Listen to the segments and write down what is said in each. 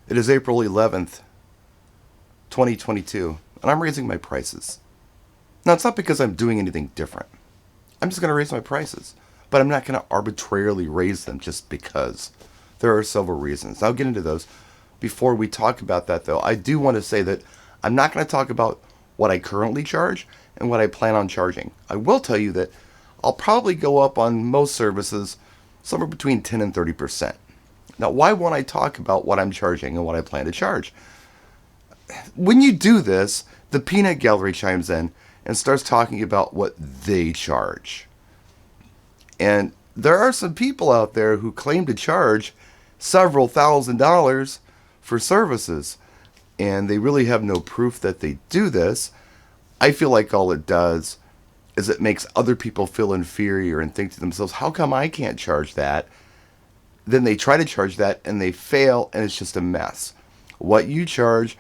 It is April 11th, 2022, and I'm raising my prices. Now, it's not because I'm doing anything different. I'm just going to raise my prices, but I'm not going to arbitrarily raise them just because. There are several reasons. I'll get into those. Before we talk about that, though, I do want to say that I'm not going to talk about what I currently charge and what I plan on charging. I will tell you that I'll probably go up on most services somewhere between 10 and 30%. Now, why won't I talk about what I'm charging and what I plan to charge? When you do this, the peanut gallery chimes in and starts talking about what they charge. And there are some people out there who claim to charge several $1,000s for services, and they really have no proof that they do this. I feel like all it does is it makes other people feel inferior and think to themselves, how come I can't charge that? Then they try to charge that and they fail, and it's just a mess. What you charge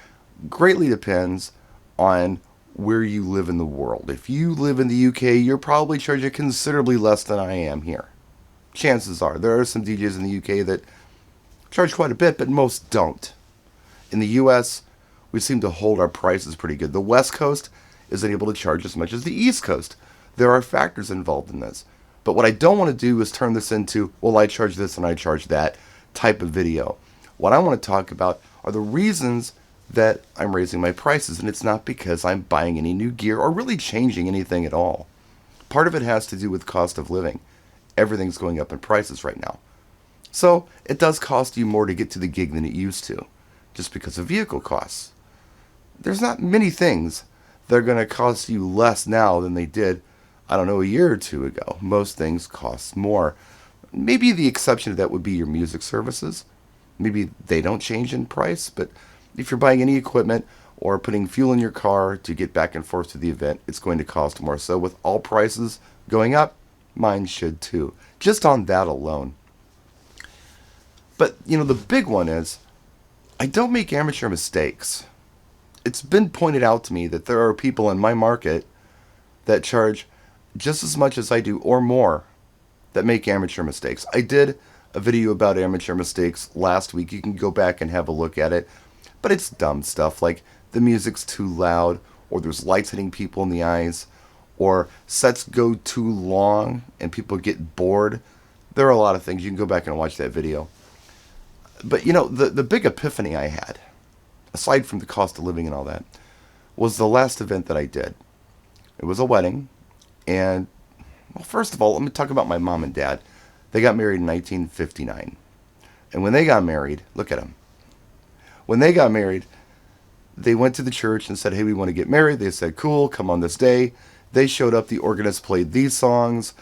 greatly depends on where you live in the world. If you live in the UK, you're probably charging considerably less than I am here. Chances are. There are some DJs in the UK that charge quite a bit, but most don't. In the US, we seem to hold our prices pretty good. The West Coast isn't able to charge as much as the East Coast. There are factors involved in this. But what I don't want to do is turn this into, well, I charge this and I charge that type of video. What I want to talk about are the reasons that I'm raising my prices, and it's not because I'm buying any new gear or really changing anything at all. Part of it has to do with cost of living. Everything's going up in prices right now. So it does cost you more to get to the gig than it used to, just because of vehicle costs. There's not many things that are going to cost you less now than they did, I don't know, a year or two ago. Most things cost more. Maybe the exception to that would be your music services. Maybe they don't change in price, but if you're buying any equipment or putting fuel in your car to get back and forth to the event, it's going to cost more. So with all prices going up, mine should too. Just on that alone. But, the big one is, I don't make amateur mistakes. It's been pointed out to me that there are people in my market that charge just as much as I do or more that make amateur mistakes. I did a video about amateur mistakes last week. You can go back and have a look at it. But it's dumb stuff like the music's too loud, or there's lights hitting people in the eyes, or sets go too long and people get bored. There are a lot of things. You can go back and watch that video. But the big epiphany I had, aside from the cost of living and all that, was the last event that I did. It was a wedding, and, well, first of all, let me talk about my mom and dad. They got married in 1959. And when they got married, look at them. When they got married, they went to the church and said, hey, we want to get married. They said, cool, come on this day. They showed up. The organist played these songs.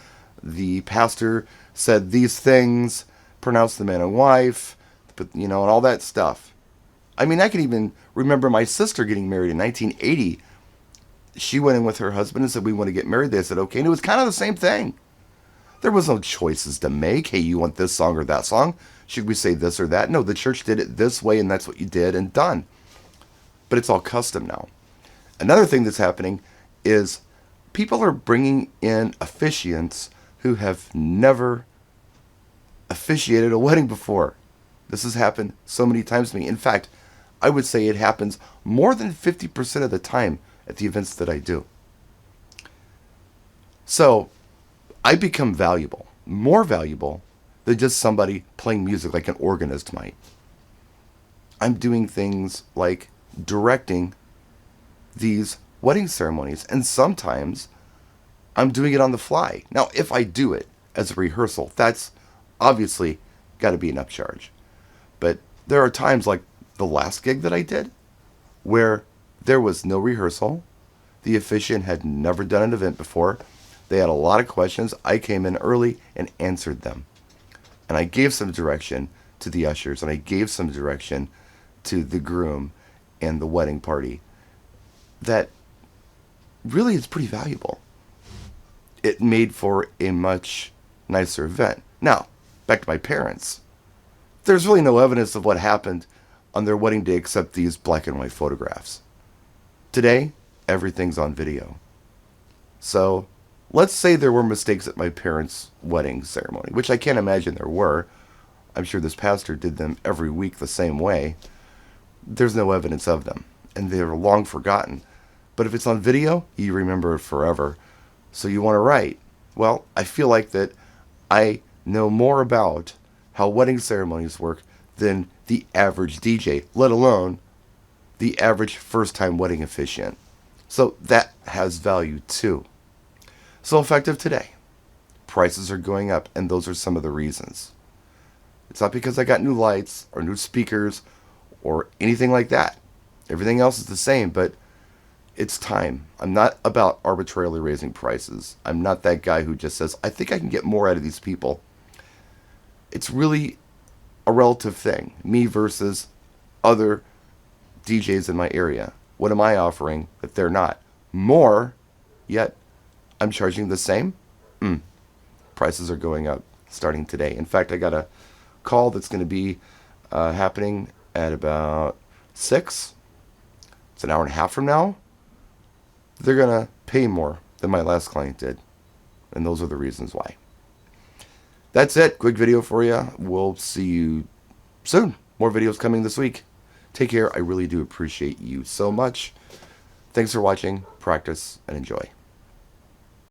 The pastor said these things, pronounced the man and wife, and all that stuff. I mean, I can even remember my sister getting married in 1980. She went in with her husband and said, we want to get married. They said, okay. And it was kind of the same thing. There was no choices to make. Hey, you want this song or that song? Should we say this or that? No, the church did it this way, and that's what you did, and done. But it's all custom now. Another thing that's happening is people are bringing in officiants who have never officiated a wedding before. This has happened so many times to me. In fact, I would say it happens more than 50% of the time at the events that I do. So I become valuable, more valuable than just somebody playing music like an organist might. I'm doing things like directing these wedding ceremonies, and sometimes I'm doing it on the fly. Now, if I do it as a rehearsal, that's obviously got to be an upcharge. But there are times like the last gig that I did where there was no rehearsal. The officiant had never done an event before. They had a lot of questions. I came in early and answered them. And I gave some direction to the ushers, and I gave some direction to the groom and the wedding party that really is pretty valuable. It made for a much nicer event. Now, back to my parents. There's really no evidence of what happened on their wedding day except these black and white photographs. Today, everything's on video. So, let's say there were mistakes at my parents' wedding ceremony, which I can't imagine there were. I'm sure this pastor did them every week the same way. there's no evidence of them, and they're long forgotten. But if it's on video, you remember it forever. So you want to write. Well, I feel like that I know more about how wedding ceremonies work than the average DJ, let alone the average first time wedding officiant. So that has value too. So effective today. Prices are going up, and those are some of the reasons. It's not because I got new lights or new speakers or anything like that. Everything else is the same, but it's time. I'm not about arbitrarily raising prices. I'm not that guy who just says, I think I can get more out of these people. It's really a relative thing. Me versus other DJs in my area. What am I offering that they're not? More, yet I'm charging the same? Prices are going up starting today. In fact, I got a call that's going to be happening at about 6. It's an hour and a half from now. They're going to pay more than my last client did. And those are the reasons why. That's it. Quick video for you. We'll see you soon. More videos coming this week. Take care. I really do appreciate you so much. Thanks for watching. Practice and enjoy.